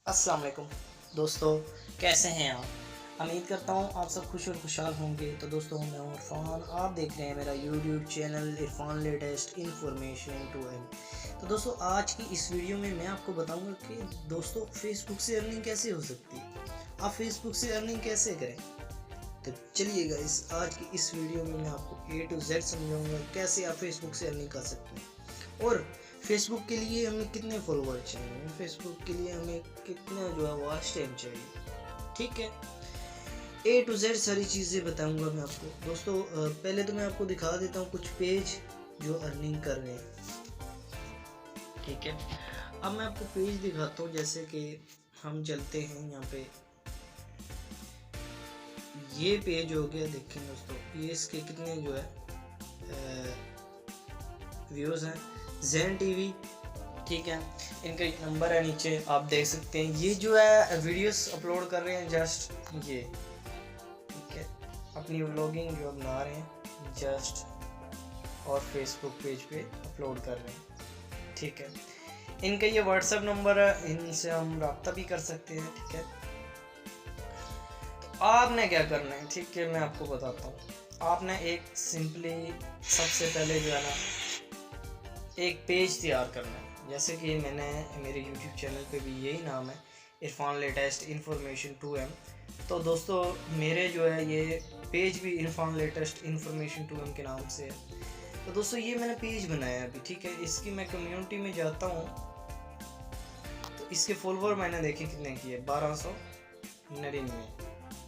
अस्सलाम वालेकुम दोस्तों, कैसे हैं आप। उम्मीद करता हूँ आप सब खुश और खुशहाल होंगे। तो दोस्तों, मैं हूँ इरफान, आप देख रहे हैं मेरा YouTube channel Irfan Latest Information to aim. तो दोस्तों, आज की इस वीडियो में मैं आपको बताऊंगा कि दोस्तों फेसबुक से अर्निंग कैसे हो सकती है, आप फेसबुक से अर्निंग कैसे करें। तो चलिए गाइस, आज की इस वीडियो में मैं आपको A to Z समझाऊंगा कैसे आप फेसबुक से अर्निंग कर सकते हैं और फेसबुक के लिए हमें कितने फॉलोअर चाहिए, फेसबुक के लिए हमें कितना जो है वॉच टाइम चाहिए। ठीक है, A to Z सारी चीज़ें बताऊंगा मैं आपको। दोस्तों पहले तो मैं आपको दिखा देता हूँ कुछ पेज जो अर्निंग कर रहे हैं। ठीक है, अब मैं आपको पेज दिखाता हूँ। जैसे कि हम चलते हैं यहाँ पे, ये पेज हो गया। देखें दोस्तों, ये इसके कितने जो है व्यूज़ हैं। ज़ैन टीवी, ठीक है, इनका नंबर है नीचे, आप देख सकते हैं। ये जो है वीडियोस अपलोड कर रहे हैं जस्ट ये, ठीक है, अपनी व्लॉगिंग जो बना रहे हैं जस्ट, और फेसबुक पेज पे अपलोड कर रहे हैं। ठीक है, इनका ये व्हाट्सएप नंबर है, इनसे हम रब्ता भी कर सकते हैं। ठीक है, तो आपने क्या करना है, ठीक है, मैं आपको बताता हूँ। आपने एक सिंपली सबसे पहले जो है ना एक पेज तैयार करना है। जैसे कि मैंने मेरे YouTube चैनल पे भी यही नाम है, इरफान लेटेस्ट इन्फॉर्मेशन 2M। तो दोस्तों, मेरे जो है ये पेज भी इरफान लेटेस्ट इन्फॉर्मेशन 2M के नाम से है। तो दोस्तों, ये मैंने पेज बनाया अभी, ठीक है। इसकी मैं कम्युनिटी में जाता हूँ तो इसके फॉलोवर मैंने देखे कितने किए, 1299।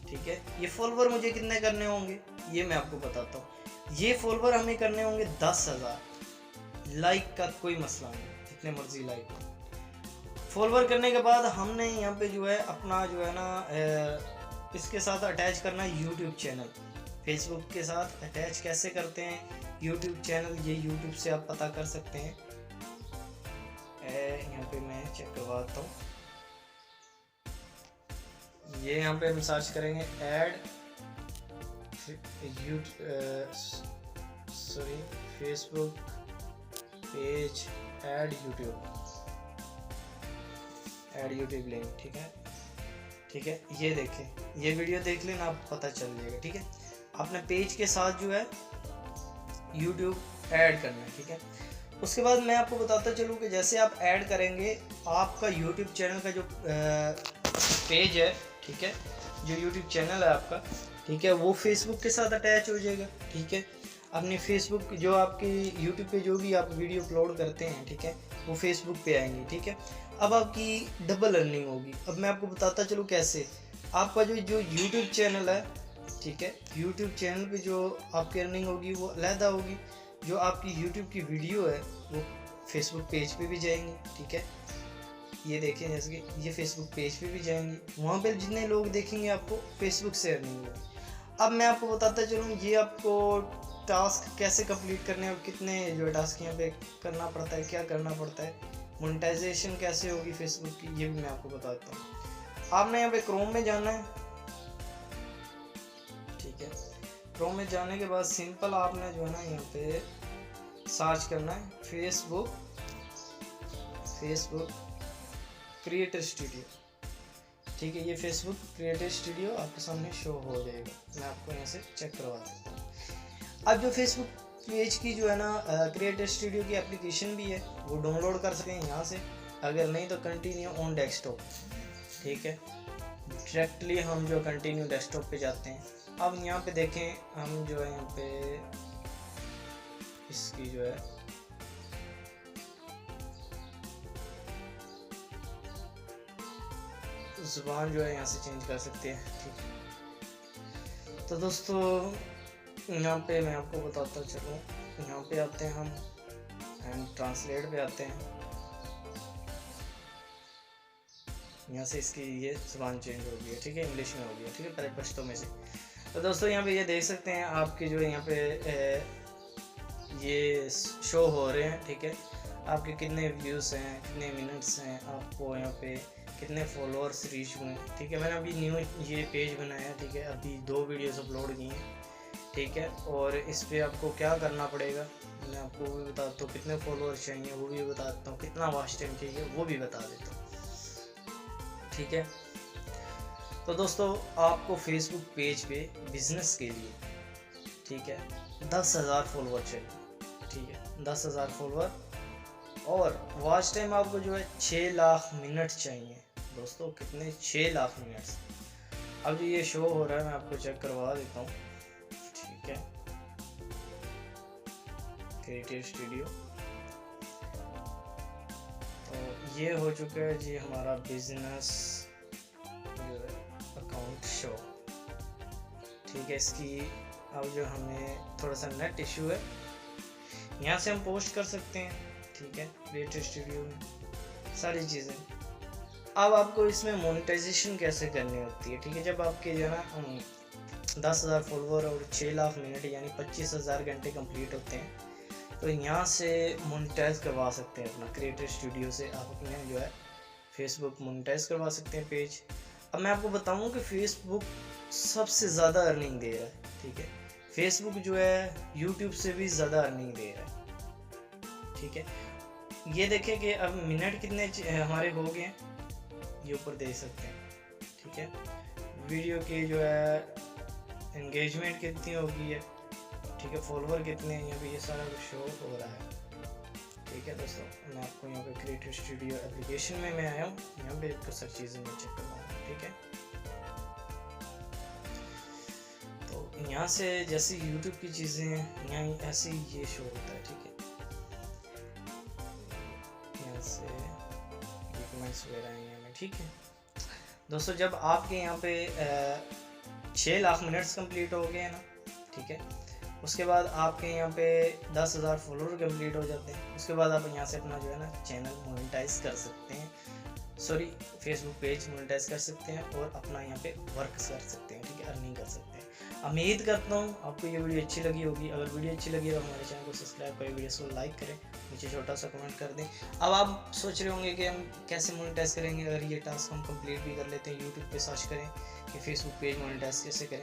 ठीक है, ये फॉलोवर मुझे कितने करने होंगे ये मैं आपको बताता हूँ। ये फॉलोवर हमें करने होंगे 10,000। लाइक का कोई मसला नहीं, जितने मर्जी लाइक हो। फॉलोवर करने के बाद हमने यहाँ पे जो है अपना जो है ना इसके साथ अटैच करना है यूट्यूब चैनल। फेसबुक के साथ अटैच कैसे करते हैं यूट्यूब चैनल, ये यूट्यूब से आप पता कर सकते हैं। यहाँ पे मैं चेक करवाता हूँ। ये यहाँ पे हम सर्च करेंगे add Facebook page add YouTube link. ठीक है, ठीक है, ये देखें, ये वीडियो देख लेना, आपको पता चल जाएगा। ठीक है, आपने पेज के साथ जो है यूट्यूब ऐड करना है। ठीक है, उसके बाद मैं आपको बताता चलूँ कि जैसे आप ऐड करेंगे, आपका यूट्यूब चैनल का जो पेज है, ठीक है, जो यूट्यूब चैनल है आपका, ठीक है, वो फेसबुक के साथ अटैच हो जाएगा। ठीक है, अपने फेसबुक जो आपकी यूट्यूब पे जो भी आप वीडियो अपलोड करते हैं, ठीक है, वो फेसबुक पे आएंगे। ठीक है, अब आपकी डबल अर्निंग होगी। अब मैं आपको बताता चलूँ कैसे। आपका जो यूट्यूब चैनल है, ठीक है, यूट्यूब चैनल पे जो आपकी अर्निंग होगी वो अलहदा होगी। जो आपकी यूट्यूब की वीडियो है वो फेसबुक पेज पे भी जाएंगी। ठीक है, ये देखें, जैसे कि ये फेसबुक पेज पे भी जाएंगी, वहाँ पे जितने लोग देखेंगे आपको फेसबुक से अर्निंग होगी। अब मैं आपको बताता चलूँ ये आपको टास्क कैसे कंप्लीट करने हैं और कितने जो टास्क यहाँ पे करना पड़ता है, क्या करना पड़ता है, मोनेटाइजेशन कैसे होगी फेसबुक की, ये भी मैं आपको बताता हूँ। आपने यहाँ पे क्रोम में जाना है। ठीक है, क्रोम में जाने के बाद सिंपल आपने जो है ना यहाँ पे सर्च करना है फेसबुक क्रिएटर स्टूडियो। ठीक है, ये फेसबुक क्रिएटर स्टूडियो आपके सामने शो हो जाएगा। मैं आपको यहाँ से चेक करवा देता हूँ। अब जो फेसबुक पेज की जो है ना क्रिएटर स्टूडियो की एप्लीकेशन भी है, वो डाउनलोड कर सकते हैं यहाँ से। अगर नहीं तो कंटिन्यू ऑन डेस्कटॉप। ठीक है, डायरेक्टली हम जो कंटिन्यू डेस्कटॉप पे जाते हैं। अब यहाँ पे देखें, हम जो है यहाँ पे इसकी जो है ज़ुबान जो है यहाँ से चेंज कर सकते हैं। ठीक है, तो दोस्तों यहाँ पे मैं आपको बताता चलूँ, यहाँ पे आते हैं हम एंड ट्रांसलेट पे आते हैं। यहाँ से इसकी ये ज़ुबान चेंज हो गई है। ठीक है, इंग्लिश में हो गया। ठीक है, पहले पश्तो में से। तो दोस्तों, यहाँ पे ये देख सकते हैं आपके जो यहाँ पे ये शो हो रहे हैं। ठीक है, आपके कितने व्यूज़ हैं, कितने मिनट्स हैं, आपको यहाँ पे कितने फॉलोअर्स रीच हुए हैं। ठीक है, मैंने अभी न्यू ये पेज बनाया। ठीक है, अभी 2 वीडियोस अपलोड की हैं। ठीक है, और इस पर आपको क्या करना पड़ेगा मैं आपको वो भी बताता हूँ, कितने फॉलोअर्स चाहिए वो भी बताता हूँ, कितना वॉच टाइम चाहिए वो भी बता देता हूँ। ठीक है। तो दोस्तों आपको फेसबुक पेज पे बिजनेस के लिए, ठीक है, 10,000 फॉलोवर चाहिए, ठीक है, 10,000 फॉलोवर, और वॉच टाइम आपको जो है 6 लाख मिनट चाहिए। दोस्तों कितने? 6 लाख मिनट्स। अब जो ये शो हो रहा है मैं आपको चेक करवा देता हूँ, ठीक है, क्रिएटिव स्टूडियो। तो ये हो चुका है जी हमारा बिजनेस अकाउंट शो, ठीक है। इसकी अब जो हमें थोड़ा सा नेट इशू है, यहाँ से हम पोस्ट कर सकते हैं, ठीक है, क्रिएटिव स्टूडियो में सारी चीज़ें। अब आपको इसमें मोनेटाइजेशन कैसे करनी होती है, ठीक है। जब आपके जो है ना 10,000 फॉलोवर और 6 लाख मिनट यानी 25,000 घंटे कंप्लीट होते हैं, तो यहाँ से मोनेटाइज करवा सकते हैं अपना क्रिएटिव स्टूडियो से। आप अपने जो है फेसबुक मोनेटाइज करवा सकते हैं पेज। अब मैं आपको बताऊँ कि फेसबुक सबसे ज़्यादा अर्निंग दे रहा है, ठीक है। फेसबुक जो है यूट्यूब से भी ज़्यादा अर्निंग दे रहा है, ठीक है। ये देखें कि अब मिनट कितने हमारे हो गए हैं, ये ऊपर देख सकते हैं, ठीक है। वीडियो की जो है एंगेजमेंट कितनी होगी है, ठीक है, फॉलोवर कितने हैं, यहाँ पे ये सारा कुछ शो हो रहा है, ठीक है। दोस्तों मैं आपको यहाँ पे क्रिएटिव स्टूडियो एप्लीकेशन में मैं आया हूँ, यहाँ पे आपको सब चीज़ें मैं चेक करवाऊँगा, ठीक है। तो यहाँ से जैसे यूट्यूब की चीज़ें हैं यहाँ ऐसे ही ये शो होता है, ठीक है। यहाँ से कमेंट्स वगैरह हैं यहाँ में, ठीक है। दोस्तों जब आपके यहाँ पे 6 लाख मिनट्स कंप्लीट हो गए हैं ना, ठीक है, उसके बाद आपके यहाँ पे 10,000 फॉलोअर कंप्लीट हो जाते हैं। उसके बाद आप यहाँ से अपना जो है ना चैनल मोनेटाइज कर सकते हैं, सॉरी फेसबुक पेज मोनेटाइज कर सकते हैं और अपना यहाँ पे वर्क कर सकते हैं, ठीक है, अर्निंग कर सकते हैं। उम्मीद करता हूँ आपको ये वीडियो अच्छी लगी होगी। अगर वीडियो अच्छी लगी तो हमारे चैनल को सब्सक्राइब करें, वीडियो को लाइक करें, नीचे छोटा सा कमेंट कर दें। अब आप सोच रहे होंगे कि हम कैसे मोनेटाइज करेंगे। अगर ये टास्क हम कंप्लीट भी कर लेते हैं, यूट्यूब पे सर्च करें कि फेसबुक पेज मोनेटाइज कैसे करें।